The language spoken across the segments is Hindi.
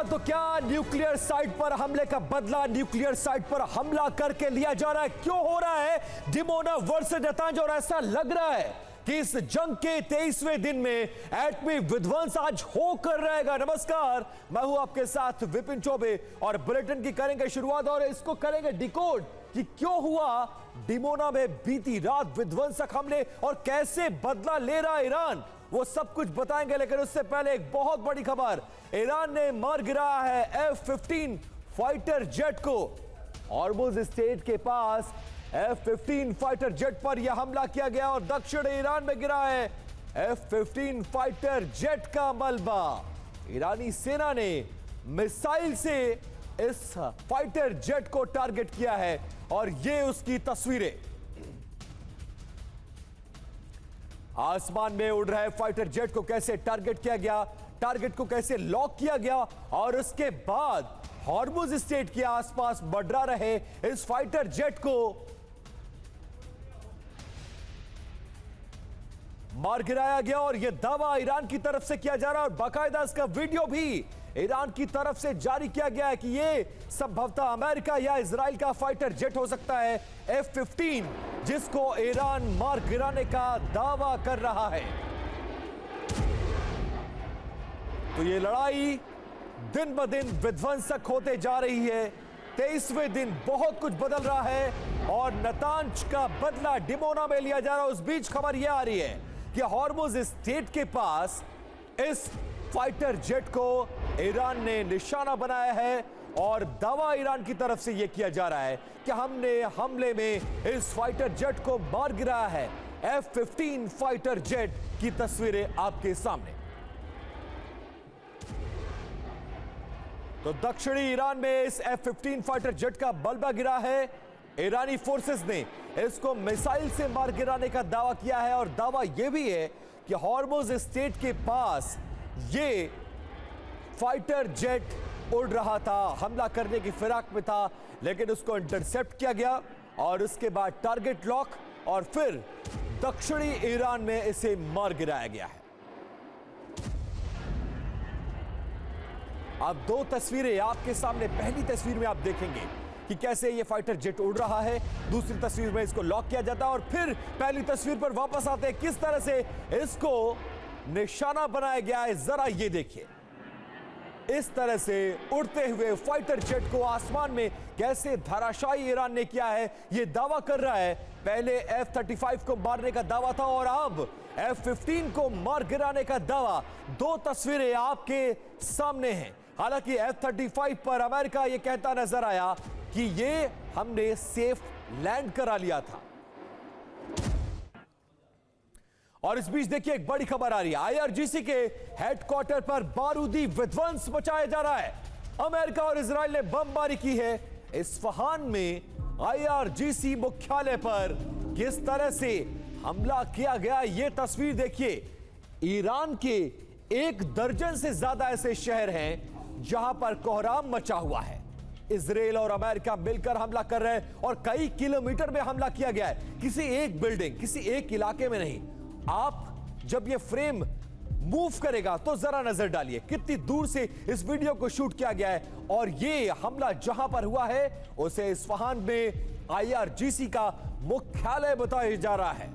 तो क्या न्यूक्लियर साइट पर हमले का बदला न्यूक्लियर साइट पर हमला करके लिया जा रहा है? क्यों हो रहा है डिमोना वर्सेस नातांज? और ऐसा लग रहा है कि इस जंग के 23वें दिन में एटमी विध्वंस आज होकर रहेगा। नमस्कार, मैं हूं आपके साथ विपिन चौबे और बुलेटिन की करेंगे शुरुआत और इसको करेंगे डिकोड कि क्यों हुआ डिमोना में बीती रात विध्वंसक हमले और कैसे बदला ले रहा ईरान, वो सब कुछ बताएंगे। लेकिन उससे पहले एक बहुत बड़ी खबर, ईरान ने मार गिराया है F-15 फाइटर जेट को। हॉर्मुज स्ट्रेट के पास F-15 फाइटर जेट पर यह हमला किया गया और दक्षिण ईरान में गिरा है F-15 फाइटर जेट का मलबा। ईरानी सेना ने मिसाइल से इस फाइटर जेट को टारगेट किया है और ये उसकी तस्वीरें। आसमान में उड़ रहे फाइटर जेट को कैसे टारगेट किया गया, टारगेट को कैसे लॉक किया गया और उसके बाद हॉर्मुज स्ट्रेट के आसपास मंडरा रहे इस फाइटर जेट को मार गिराया गया। और यह दावा ईरान की तरफ से किया जा रहा है और बाकायदा इसका वीडियो भी ईरान की तरफ से जारी किया गया है कि यह संभवतः अमेरिका या इजराइल का फाइटर जेट हो सकता है F-15, जिसको ईरान मार गिराने का दावा कर रहा है। तो यह लड़ाई दिन ब दिन विध्वंसक होते जा रही है। 23वें दिन बहुत कुछ बदल रहा है और नातांज का बदला डिमोना में लिया जा रहा है। उस बीच खबर यह आ रही है कि हॉर्मुज स्ट्रेट के पास इस फाइटर जेट को ईरान ने निशाना बनाया है और दावा ईरान की तरफ से यह किया जा रहा है कि हमने हमले में इस फाइटर जेट को मार गिराया है। F-15 फाइटर जेट की तस्वीरें आपके सामने। तो दक्षिणी ईरान में इस F-15 फाइटर जेट का मलबा गिरा है। ईरानी फोर्सेस ने इसको मिसाइल से मार गिराने का दावा किया है और दावा यह भी है कि हॉर्मुज स्ट्रेट के पास ये फाइटर जेट उड़ रहा था, हमला करने की फिराक में था, लेकिन उसको इंटरसेप्ट किया गया और उसके बाद टारगेट लॉक और फिर दक्षिणी ईरान में इसे मार गिराया गया है। अब दो तस्वीरें आपके सामने। पहली तस्वीर में आप देखेंगे कि कैसे ये फाइटर जेट उड़ रहा है, दूसरी तस्वीर में इसको लॉक किया जाता है और फिर पहली तस्वीर पर वापस आते हैं किस तरह से इसको निशाना बनाया गया है। जरा ये देखिए, इस तरह से उड़ते हुए फाइटर जेट को आसमान में कैसे धराशायी ईरान ने किया है, यह दावा कर रहा है। पहले F-35 को मारने का दावा था और अब F-15 को मार गिराने का दावा। दो तस्वीरें आपके सामने हैं। हालांकि F-35 पर अमेरिका यह कहता नजर आया कि यह हमने सेफ लैंड करा लिया था। और इस बीच देखिए एक बड़ी खबर आ रही है, IRGC के हेडक्वार्टर पर बारूदी विध्वंस मचाया जा रहा है। अमेरिका और इजराइल ने बमबारी की है इस्फहान में IRGC मुख्यालय पर। किस तरह से हमला किया गया ये तस्वीर देखिए। ईरान के 1 दर्जन से ज्यादा ऐसे शहर हैं जहां पर कोहराम मचा हुआ है। इजराइल और अमेरिका मिलकर हमला कर रहे हैं और कई किलोमीटर में हमला किया गया है, किसी एक बिल्डिंग, किसी एक इलाके में नहीं। आप जब ये फ्रेम मूव करेगा तो जरा नजर डालिए कितनी दूर से इस वीडियो को शूट किया गया है और ये हमला जहां पर हुआ है उसे इस्फहान में IRGC का मुख्यालय बताया जा रहा है।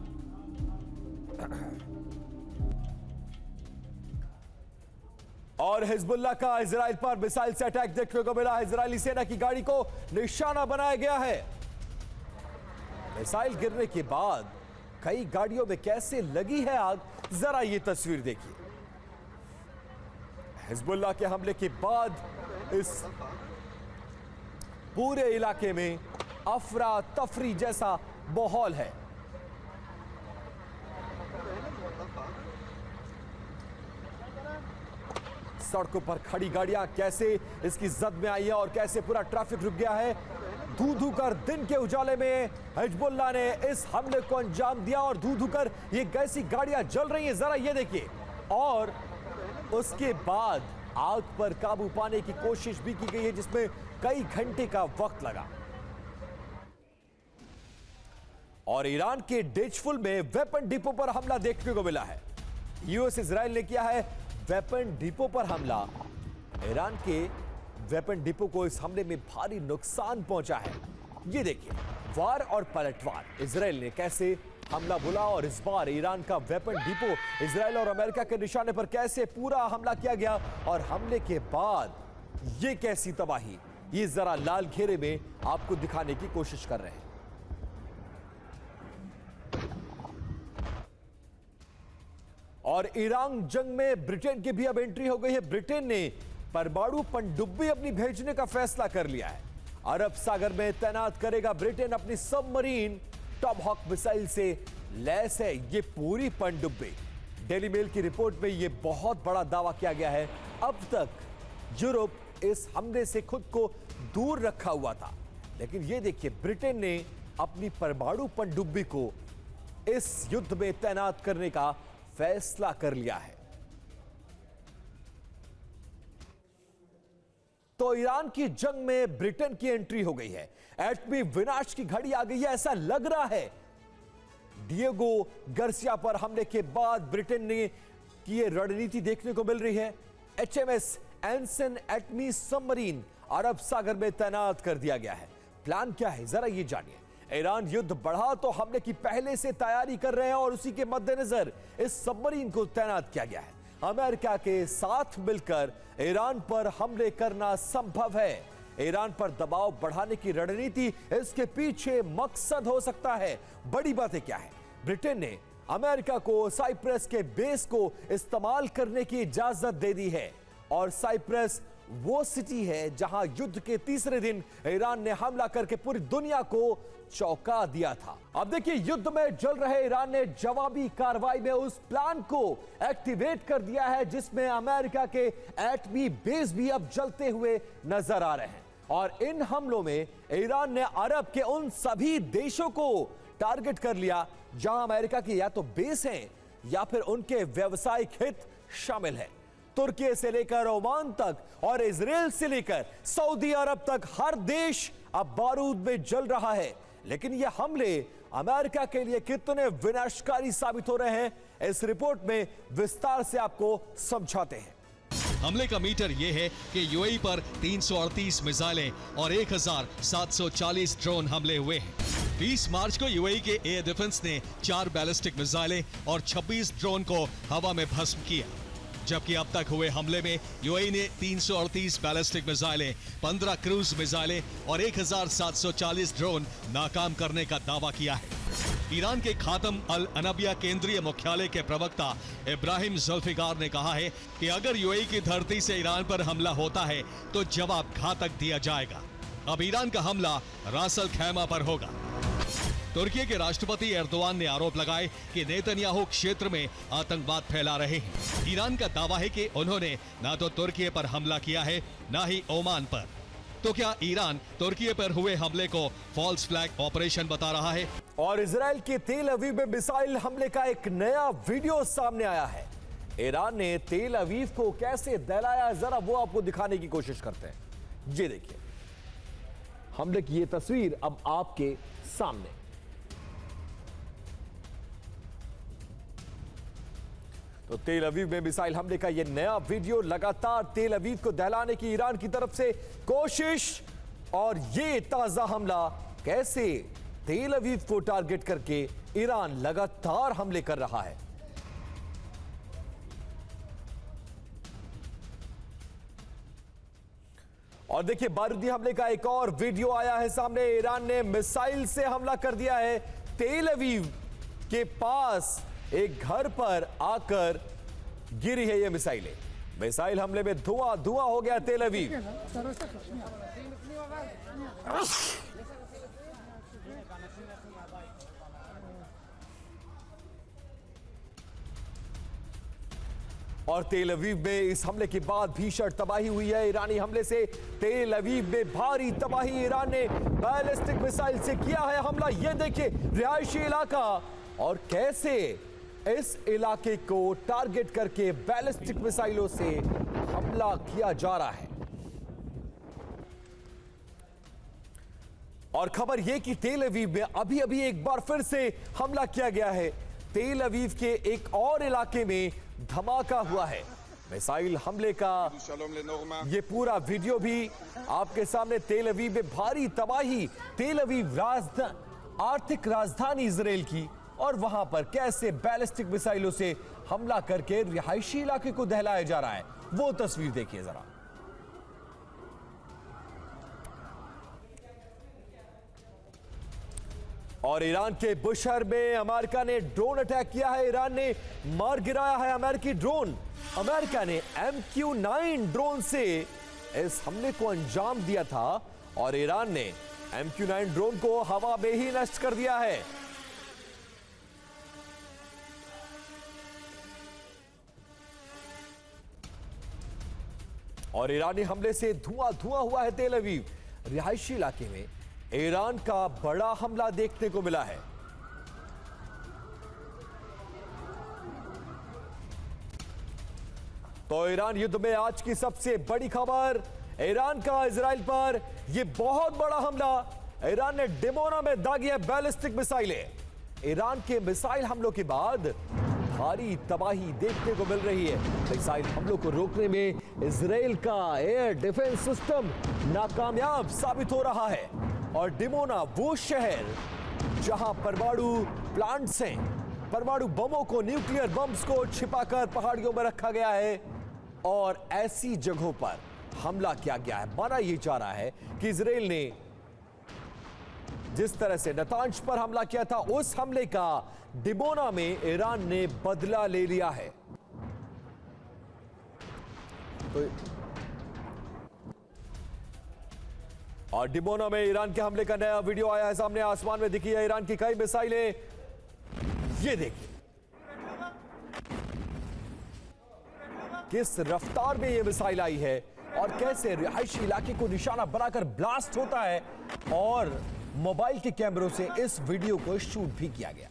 और हिजबुल्लाह का इजराइल पर मिसाइल से अटैक देखने को मिला। इजरायली सेना की गाड़ी को निशाना बनाया गया है। मिसाइल गिरने के बाद कई गाड़ियों में कैसे लगी है आग, जरा ये तस्वीर देखिए। हिजबुल्लाह के हमले के बाद इस पूरे इलाके में अफरा तफरी जैसा माहौल है। सड़कों पर खड़ी गाड़ियां कैसे इसकी जद में आई है और कैसे पूरा ट्रैफिक रुक गया है। धू धू कर दिन के उजाले में हिजबुल्लाह ने इस हमले को अंजाम दिया और धू धू कर ये कैसी गाड़ियां जल रही हैं, जरा ये देखिए। और उसके बाद आग पर काबू पाने की कोशिश भी की गई है जिसमें कई घंटे का वक्त लगा। और ईरान के डेजफुल में वेपन डिपो पर हमला देखने को मिला है। यूएस इजराइल ने किया है वेपन डिपो पर हमला। ईरान के वेपन डिपो को इस हमले में भारी नुकसान पहुंचा है। ये देखिए, वार और पलटवार, इजराइल ने कैसे हमला बोला और इस बार ईरान का वेपन डिपो इजराइल और अमेरिका के निशाने पर कैसे पूरा हमला किया गया और हमले के बाद ये कैसी तबाही, ये जरा लाल घेरे में आपको दिखाने की कोशिश कर रहे हैं। और ईरान जंग में ब्रिटेन की भी अब एंट्री हो गई है। ब्रिटेन ने परमाणु पनडुब्बी अपनी भेजने का फैसला कर लिया है। अरब सागर में तैनात करेगा ब्रिटेन अपनी सबमरीन। टॉमहॉक मिसाइल से लैस है ये पूरी पनडुब्बी। डेली मेल की रिपोर्ट में यह बहुत बड़ा दावा किया गया है। अब तक यूरोप इस हमले से खुद को दूर रखा हुआ था, लेकिन यह देखिए, ब्रिटेन ने अपनी परमाणु पनडुब्बी को इस युद्ध में तैनात करने का फैसला कर लिया है। तो ईरान की जंग में ब्रिटेन की एंट्री हो गई है। एटमी विनाश की घड़ी आ गई है, ऐसा लग रहा है। डिएगो गार्सिया पर हमले के बाद ब्रिटेन ने की ये रणनीति देखने को मिल रही है। HMS एंसन एटमी सबमरीन अरब सागर में तैनात कर दिया गया है। प्लान क्या है, जरा ये जानिए। ईरान युद्ध बढ़ा तो हमले की पहले से तैयारी कर रहे हैं और उसी के मद्देनजर इस सबमरीन को तैनात किया गया है। अमेरिका के साथ मिलकर ईरान पर हमले करना संभव है। ईरान पर दबाव बढ़ाने की रणनीति इसके पीछे मकसद हो सकता है। बड़ी बातें क्या है, ब्रिटेन ने अमेरिका को साइप्रस के बेस को इस्तेमाल करने की इजाजत दे दी है और साइप्रस वो सिटी है जहां युद्ध के तीसरे दिन ईरान ने हमला करके पूरी दुनिया को चौंका दिया था। अब देखिए, युद्ध में जल रहे ईरान ने जवाबी कार्रवाई में उस प्लान को एक्टिवेट कर दिया है जिसमें अमेरिका के एटमी बेस भी अब जलते हुए नजर आ रहे हैं। और इन हमलों में ईरान ने अरब के उन सभी देशों को टारगेट कर लिया जहां अमेरिका के या तो बेस हैं या फिर उनके व्यावसायिक हित शामिल है। तुर्की से लेकर ओमान तक और इजराइल से लेकर सऊदी अरब तक हर देश अब बारूद में जल रहा है। लेकिन ये हमले अमेरिका के लिए कितने विनाशकारी साबित हो रहे हैं, इस रिपोर्ट में विस्तार से आपको समझाते हैं। हमले का मीटर यह है कि यूएई पर 338 मिसाइलें और 1740 ड्रोन हमले हुए हैं। 20 मार्च को यूएई के एयर डिफेंस ने 4 बैलिस्टिक मिसाइलें और 26 ड्रोन को हवा में भस्म किया, जबकि अब तक हुए हमले में यूएई ने 338 बैलिस्टिक मिसाइलें, 15 क्रूज मिसाइलें और 1740 ड्रोन नाकाम करने का दावा किया है। ईरान के खातम अल अनबिया केंद्रीय मुख्यालय के प्रवक्ता इब्राहिम जुल्फिकार ने कहा है कि अगर यूएई की धरती से ईरान पर हमला होता है तो जवाब घातक दिया जाएगा। अब ईरान का हमला रास अल खैमा पर होगा। तुर्की के राष्ट्रपति एर्दोआन ने आरोप लगाए कि नेतन्याहू क्षेत्र में आतंकवाद फैला रहे हैं। ईरान का दावा है कि उन्होंने ना तो तुर्की पर हमला किया है ना ही ओमान पर। तो क्या ईरान तुर्की पर हुए हमले को फॉल्स फ्लैग ऑपरेशन बता रहा है? और इजराइल के तेल अवीव में मिसाइल हमले का एक नया वीडियो सामने आया है। ईरान ने तेल अवीव को कैसे दहलाया, जरा वो आपको दिखाने की कोशिश करते हैं। ये देखिए, हमले की ये तस्वीर अब आपके सामने। तो तेल अवीव में मिसाइल हमले का यह नया वीडियो, लगातार तेल अवीव को दहलाने की ईरान की तरफ से कोशिश और ये ताजा हमला कैसे तेल अवीव को टारगेट करके ईरान लगातार हमले कर रहा है। और देखिए, बारूदी हमले का एक और वीडियो आया है सामने। ईरान ने मिसाइल से हमला कर दिया है। तेल अवीव के पास एक घर पर आकर गिरी है ये मिसाइलें। मिसाइल हमले में धुआं धुआं हो गया तेल अवीव। और तेल अवीव में इस हमले के बाद भीषण तबाही हुई है। ईरानी हमले से तेल अवीव में भारी तबाही। ईरान ने बैलिस्टिक मिसाइल से किया है हमला। यह देखिए, रिहायशी इलाका और कैसे इस इलाके को टारगेट करके बैलिस्टिक मिसाइलों से हमला किया जा रहा है। और खबर यह कि तेल अवीव में अभी अभी एक बार फिर से हमला किया गया है। तेल अवीव के एक और इलाके में धमाका हुआ है। मिसाइल हमले का Shalom lenorma. ये पूरा वीडियो भी आपके सामने। तेल अवीव में भारी तबाही। तेल अवीव आर्थिक राजधानी इजराइल की, और वहां पर कैसे बैलिस्टिक मिसाइलों से हमला करके रिहायशी इलाके को दहलाया जा रहा है, वो तस्वीर देखिए जरा। और ईरान के बुशहर में अमेरिका ने ड्रोन अटैक किया है। ईरान ने मार गिराया है अमेरिकी ड्रोन। अमेरिका ने MQ-9 ड्रोन से इस हमले को अंजाम दिया था, और ईरान ने MQ-9 ड्रोन को हवा में ही नष्ट कर दिया है। और ईरानी हमले से धुआं धुआं हुआ है तेल अवीव। रिहायशी इलाके में ईरान का बड़ा हमला देखने को मिला है। तो ईरान युद्ध में आज की सबसे बड़ी खबर, ईरान का इजराइल पर यह बहुत बड़ा हमला। ईरान ने डिमोना में दागी है बैलिस्टिक मिसाइलें। ईरान के मिसाइल हमलों के बाद भारी तबाही देखने को मिल रही है। मिसाइल हमलों को रोकने में इजराइल का एयर डिफेंस सिस्टम नाकामयाब साबित हो रहा है। और डिमोना वो शहर जहां परमाणु प्लांट्स हैं, परमाणु बमों को, न्यूक्लियर बम्स को छिपाकर पहाड़ियों में रखा गया है, और ऐसी जगहों पर हमला किया गया है। माना यह जा रहा है कि इजराइल ने जिस तरह से नतांज पर हमला किया था, उस हमले का डिमोना में ईरान ने बदला ले लिया है। तो और डिमोना में ईरान के हमले का नया वीडियो आया है सामने। आसमान में दिखी है ईरान की कई मिसाइलें। ये देखिए किस रफ्तार में ये मिसाइल आई है, और कैसे रिहायशी इलाके को निशाना बनाकर ब्लास्ट होता है। और मोबाइल के कैमरों से इस वीडियो को शूट भी किया गया।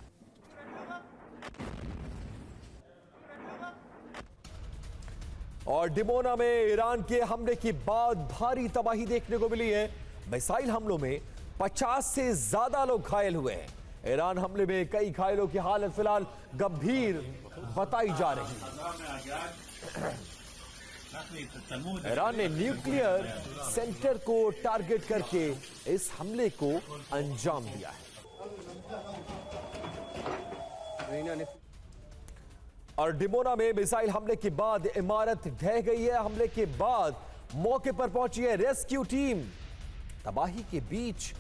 और डिमोना में ईरान के हमले के बाद भारी तबाही देखने को मिली है। मिसाइल हमलों में 50 से ज्यादा लोग घायल हुए हैं। ईरान हमले में कई घायलों की हालत फिलहाल गंभीर बताई जा रही है। ईरान ने न्यूक्लियर सेंटर को टारगेट करके इस हमले को अंजाम दिया है। और डिमोना में मिसाइल हमले के बाद इमारत ढह गई है। हमले के बाद मौके पर पहुंची है रेस्क्यू टीम। तबाही के बीच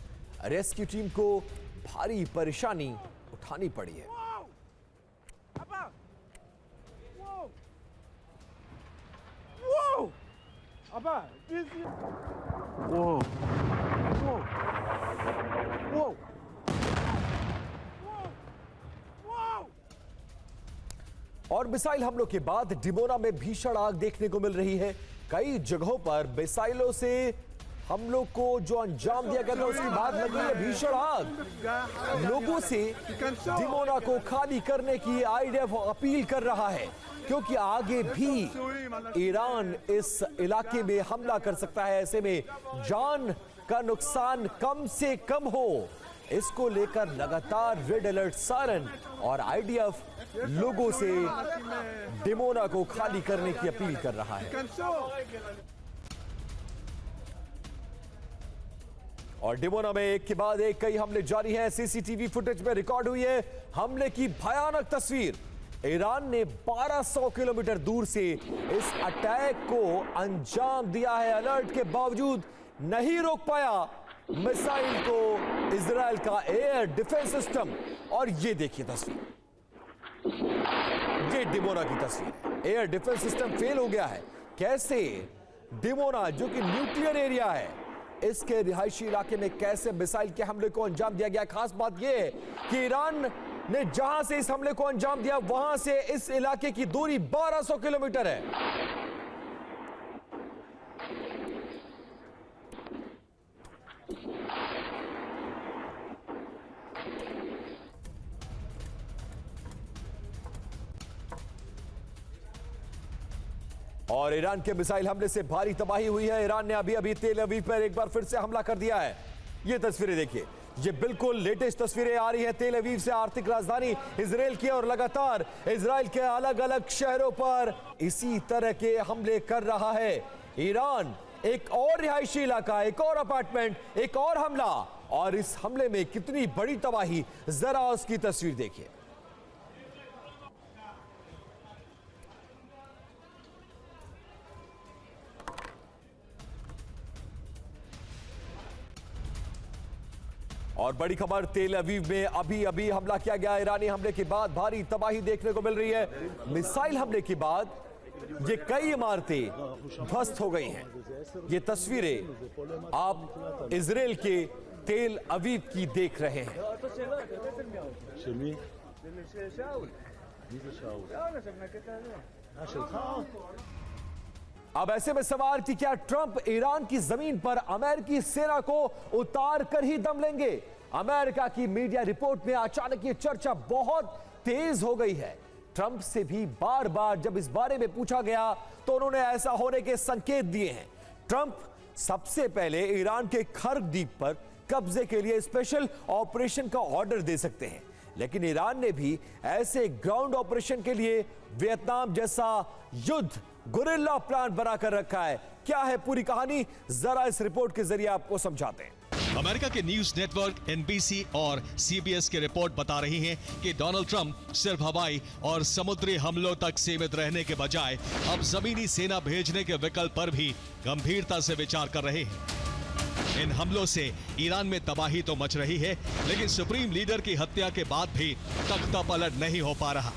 रेस्क्यू टीम को भारी परेशानी उठानी पड़ी है। और मिसाइल हमलों के बाद डिमोना में भीषण आग देखने को मिल रही है। कई जगहों पर मिसाइलों से हमलों को जो अंजाम दिया गया था, उसके बाद लगी है भीषण आग। लोगों से डिमोना को खाली करने की आईडीएफ अपील कर रहा है, क्योंकि आगे भी ईरान इस इलाके में हमला कर सकता है। ऐसे में जान का नुकसान कम से कम हो, इसको लेकर लगातार रेड अलर्ट सायरन और आईडीएफ लोगों से डिमोना को खाली करने की अपील कर रहा है। और डिमोना में एक के बाद एक कई हमले जारी हैं। सीसीटीवी फुटेज में रिकॉर्ड हुई है हमले की भयानक तस्वीर। ईरान ने 1200 किलोमीटर दूर से इस अटैक को अंजाम दिया है। अलर्ट के बावजूद नहीं रोक पाया मिसाइल को इजराइल का एयर डिफेंस सिस्टम। और ये देखिए तस्वीर, ये डिमोना की तस्वीर। एयर डिफेंस सिस्टम फेल हो गया है। कैसे डिमोना, जो कि न्यूक्लियर एरिया है, इसके रिहायशी इलाके में कैसे मिसाइल के हमले को अंजाम दिया गया। खास बात यह है कि ईरान ने जहां से इस हमले को अंजाम दिया, वहां से इस इलाके की दूरी 1200 किलोमीटर है। और ईरान के मिसाइल हमले से भारी तबाही हुई है। ईरान ने अभी अभी तेल अवीव पर एक बार फिर से हमला कर दिया है। ये तस्वीरें देखिए, ये बिल्कुल लेटेस्ट तस्वीरें आ रही है तेल अवीव से, आर्थिक राजधानी इजराइल की, और लगातार इजराइल के अलग अलग शहरों पर इसी तरह के हमले कर रहा है ईरान। एक और रिहायशी इलाका, एक और अपार्टमेंट, एक और हमला, और इस हमले में कितनी बड़ी तबाही, जरा उसकी तस्वीर देखिए। और बड़ी खबर, तेल अवीव में अभी अभी हमला किया गया। ईरानी हमले के बाद भारी तबाही देखने को मिल रही है। मिसाइल हमले के बाद ये कई इमारतें ध्वस्त हो गई हैं। ये तस्वीरें आप इजराइल के तेल अवीव की देख रहे हैं। अब ऐसे में सवाल कि क्या ट्रंप ईरान की जमीन पर अमेरिकी सेना को उतार कर ही दम लेंगे? अमेरिका की मीडिया रिपोर्ट में अचानक ये चर्चा बहुत तेज हो गई है। ट्रंप से भी बार बार जब इस बारे में पूछा गया तो उन्होंने ऐसा होने के संकेत दिए हैं। ट्रंप सबसे पहले ईरान के खर्ग द्वीप पर कब्जे के लिए स्पेशल ऑपरेशन का ऑर्डर दे सकते हैं, लेकिन ईरान ने भी ऐसे ग्राउंड ऑपरेशन के लिए वियतनाम जैसा युद्ध गुरिल्ला प्लान बनाकर रखा है। क्या है पूरी कहानी, जरा इस रिपोर्ट के जरिए आपको समझाते हैं। अमेरिका के न्यूज नेटवर्क एनबीसी और सीबीएस की रिपोर्ट बता रही है कि डोनाल्ड ट्रंप सिर्फ हवाई और समुद्री हमलों तक सीमित रहने के बजाय अब जमीनी सेना भेजने के विकल्प पर भी गंभीरता से विचार कर रहे हैं। इन हमलों से ईरान में तबाही तो मच रही है, लेकिन सुप्रीम लीडर की हत्या के बाद भी तख्ता पलट नहीं हो पा रहा।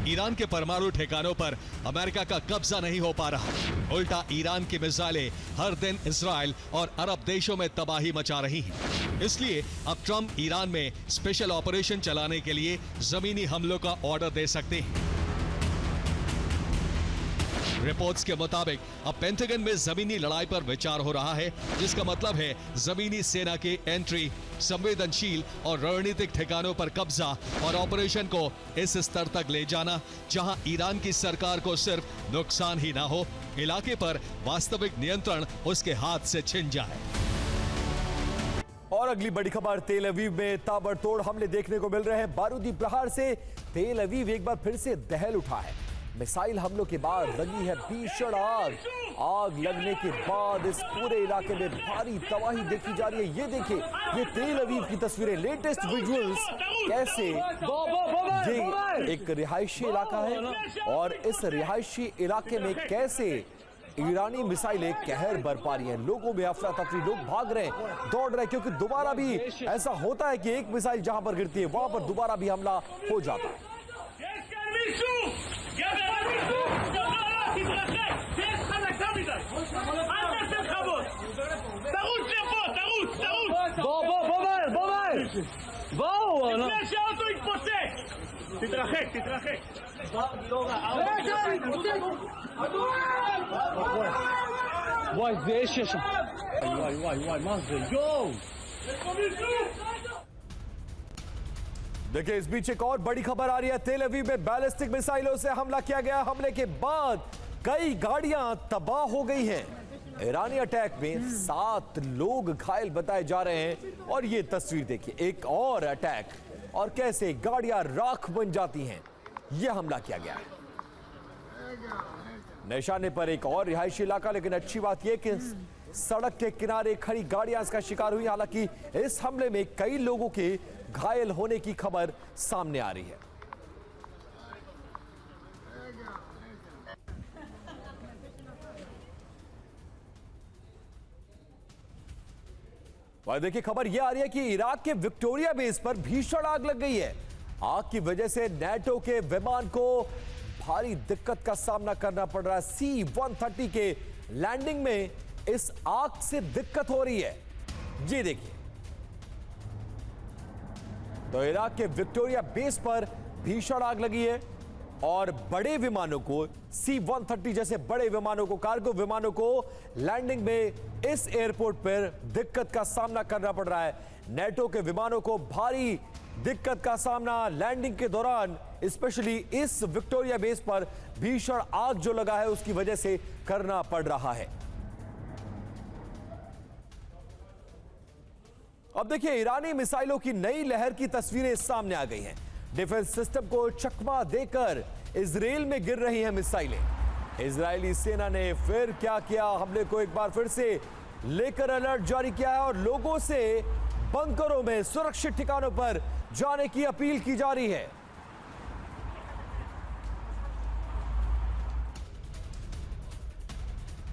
ईरान के परमाणु ठिकानों पर अमेरिका का कब्जा नहीं हो पा रहा। उल्टा ईरान की मिसाइलें हर दिन इजराइल और अरब देशों में तबाही मचा रही हैं। इसलिए अब ट्रंप ईरान में स्पेशल ऑपरेशन चलाने के लिए जमीनी हमलों का ऑर्डर दे सकते हैं। रिपोर्ट्स के मुताबिक अब पेंटागन में जमीनी लड़ाई पर विचार हो रहा है, जिसका मतलब है जमीनी सेना की एंट्री, संवेदनशील और रणनीतिक ठिकानों पर कब्जा और ऑपरेशन को इस स्तर तक ले जाना जहां ईरान की सरकार को सिर्फ नुकसान ही ना हो, इलाके पर वास्तविक नियंत्रण उसके हाथ से छिन जाए। और अगली बड़ी खबर, तेल अवीव में ताबड़तोड़ हमले देखने को मिल रहे हैं। बारूदी प्रहार से तेल अवीव एक बार फिर से दहल उठा है। मिसाइल हमलों के बाद लगी है भीषण आग। आग लगने के बाद इस पूरे इलाके में भारी तबाही देखी जा रही है। ये देखिए, ये तेल अवीव की तस्वीरें, लेटेस्ट विजुअल्स। कैसे ये एक रिहायशी इलाका है और इस रिहायशी इलाके में कैसे ईरानी मिसाइलें कहर बरपा रही हैं। लोगों में अफरा तफरी, लोग भाग रहे हैं, दौड़ रहे हैं, क्योंकि दोबारा भी ऐसा होता है कि एक मिसाइल जहां पर गिरती है वहां पर दोबारा भी हमला हो जाता है। וואי, זה אש יש שם. וואי, וואי, וואי, מה זה? יואו! देखिए, इस बीच एक और बड़ी खबर आ रही है। तेल अवीव में बैलिस्टिक मिसाइलों से हमला किया गया। हमले के बाद कई गाड़ियां तबाह हो गई हैं। ईरानी अटैक में 7 लोग घायल बताए जा रहे हैं। और ये तस्वीर देखिए, एक और अटैक और कैसे गाड़ियां राख बन जाती हैं। यह हमला किया गया है निशाने पर एक और रिहायशी इलाका, लेकिन अच्छी बात यह कि सड़क के किनारे खड़ी गाड़ियां इसका शिकार हुई। हालांकि इस हमले में कई लोगों के घायल होने की खबर सामने आ रही है। और देखिए, खबर यह आ रही है कि इराक के विक्टोरिया बेस पर भीषण आग लग गई है। आग की वजह से नेटो के विमान को भारी दिक्कत का सामना करना पड़ रहा है। C-130 के लैंडिंग में इस आग से दिक्कत हो रही है। ये देखिए, तो इराक के विक्टोरिया बेस पर भीषण आग लगी है और बड़े विमानों को, C-130 जैसे बड़े विमानों को, कार्गो विमानों को लैंडिंग में इस एयरपोर्ट पर दिक्कत का सामना करना पड़ रहा है। नेटो के विमानों को भारी दिक्कत का सामना लैंडिंग के दौरान, स्पेशली इस विक्टोरिया बेस पर भीषण आग जो लगा है उसकी वजह से करना पड़ रहा है। अब देखिए, ईरानी मिसाइलों की नई लहर की तस्वीरें सामने आ गई हैं। डिफेंस सिस्टम को चकमा देकर इजराइल में गिर रही हैं मिसाइलें। इजरायली सेना ने फिर क्या किया? हमले को एक बार फिर से लेकर अलर्ट जारी किया है और लोगों से बंकरों में सुरक्षित ठिकानों पर जाने की अपील की जा रही है।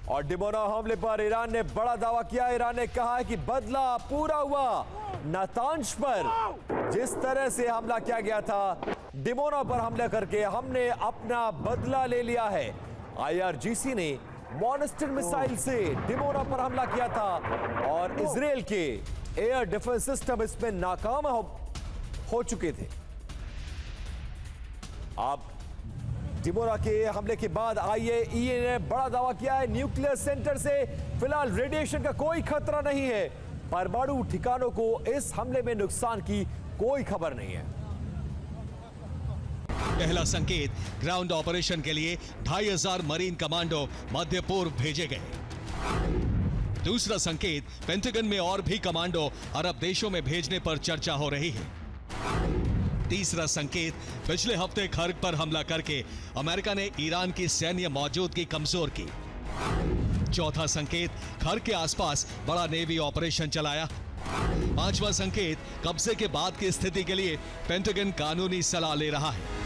और डिमोना हमले पर ईरान ने बड़ा दावा किया। ईरान ने कहा है कि बदला पूरा हुआ। नातांज पर जिस तरह से हमला किया गया था, डिमोना पर हमला करके हमने अपना बदला ले लिया है। आईआरजीसी ने मॉन्स्टर मिसाइल से डिमोना पर हमला किया था और इजराइल के एयर डिफेंस सिस्टम इसमें नाकाम हो चुके थे। अब डिमोना के हमले के बाद आईएईए ने बड़ा दावा किया है, न्यूक्लियर सेंटर से फिलहाल रेडिएशन का कोई खतरा नहीं है। परमाणु ठिकानों को इस हमले में नुकसान की कोई खबर नहीं है। पहला संकेत, ग्राउंड ऑपरेशन के लिए 2500 मरीन कमांडो मध्य पूर्व भेजे गए। दूसरा संकेत, पेंटागन में और भी कमांडो अरब देशों में भेजने पर चर्चा हो रही है। तीसरा संकेत, पिछले हफ्ते खर्ग पर हमला करके अमेरिका ने ईरान की सैन्य मौजूदगी कमजोर की। चौथा संकेत, खर्ग के आसपास बड़ा नेवी ऑपरेशन चलाया। पांचवा संकेत, कब्जे के बाद की स्थिति के लिए पेंटागन कानूनी सलाह ले रहा है।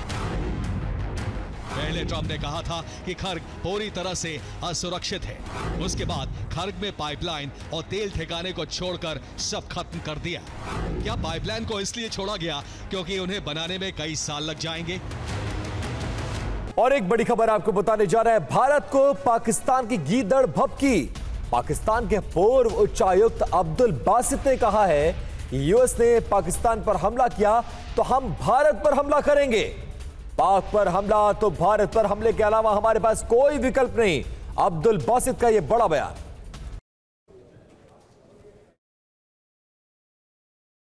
पहले ट्रंप ने कहा था कि खर्ग पूरी तरह से असुरक्षित है। उसके बाद खर्ग में पाइपलाइन और तेल ठिकाने को छोड़कर सब खत्म कर दिया। क्या पाइपलाइन को इसलिए छोड़ा गया क्योंकि उन्हें बनाने में कई साल लग जाएंगे? और एक बड़ी खबर आपको बताने जा रहा है, भारत को पाकिस्तान की गीदड़ भभकी। पाकिस्तान के पूर्व उच्चायुक्त अब्दुल बासित ने कहा है, यूएस ने पाकिस्तान पर हमला किया तो हम भारत पर हमला करेंगे। पाक पर हमला तो भारत पर हमले के अलावा हमारे पास कोई विकल्प नहीं। अब्दुल बासित का यह बड़ा बयान।